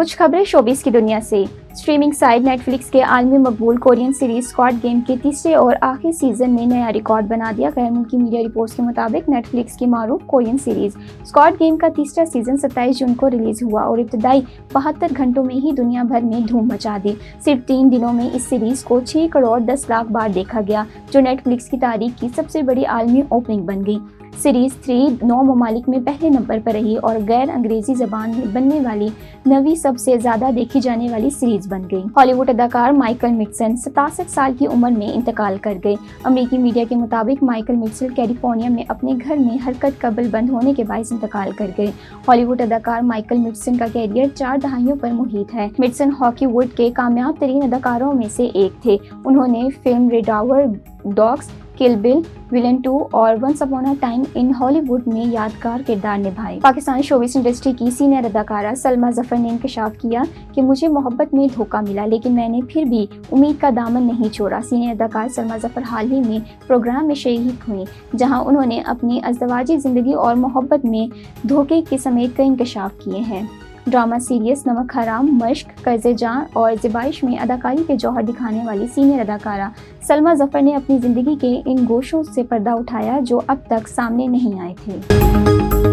कुछ खबरें शोबिस की दुनिया से। स्ट्रीमिंग साइट नेटफ्लिक्स के आलमी मकबूल कोरियन सीरीज स्क्वाड गेम के तीसरे और आखिरी सीजन में नया रिकॉर्ड बना दिया। गैर मुल्की मीडिया रिपोर्ट्स के मुताबिक नेटफ्लिक्स की मारूफ कोरियन सीरीज स्क्वाड गेम का तीसरा सीजन 27 जून को रिलीज हुआ और इब्तदाई 72 घंटों में ही दुनिया भर में धूम मचा दी। सिर्फ 3 दिनों में इस सीरीज को 6 करोड़ 10 लाख बार देखा गया, जो नेटफ्लिक्स की तारीख की सबसे बड़ी आलमी ओपनिंग बन गई। सीरीज 3 9 ममालिक में पहले नंबर पर रही और गैर अंग्रेजी जबान में बनने वाली 9वीं सबसे ज्यादा देखी जाने वाली सीरीज बन गई। हॉलीवुड अदाकार माइकल मिडसन 67 साल की उम्र में इंतकाल कर गए। अमेरिकी मीडिया के मुताबिक माइकल मिडसन कैलिफोर्निया में अपने घर में हरकत कबल बंद होने के बायस इंतकाल कर गए। हॉलीवुड अदाकार माइकल मिडसन का कैरियर 4 दहाइयों पर मुहित है। मिडसन हॉलीवुड के कामयाब तरीन अदाकारों में से एक थे। उन्होंने film Reservoir Dogs, Kill Bill, विलन 2 और Once Upon a Time in Hollywood में यादगार किरदार निभाए। पाकिस्तानी शोबिस इंडस्ट्री की सीनियर अदाकारा सलमा जफर ने इंकशाफ किया कि मुझे मोहब्बत में धोखा मिला, लेकिन मैंने फिर भी उम्मीद का दामन नहीं छोड़ा। सीनियर अदाकार सलमा जफर हाल ही में प्रोग्राम में शरीक हुई, जहां उन्होंने अपनी अज़दवाजी जिंदगी और मोहब्बत में धोखे के समेत कई इंकशाफ किए हैं। ड्रामा सीरीज नमक हराम, मश्क, कर्ज़े जान और ज़िबाइश में अदाकारी के जौहर दिखाने वाली सीनियर अदाकारा सलमा जफर ने अपनी ज़िंदगी के इन गोशों से पर्दा उठाया जो अब तक सामने नहीं आए थे।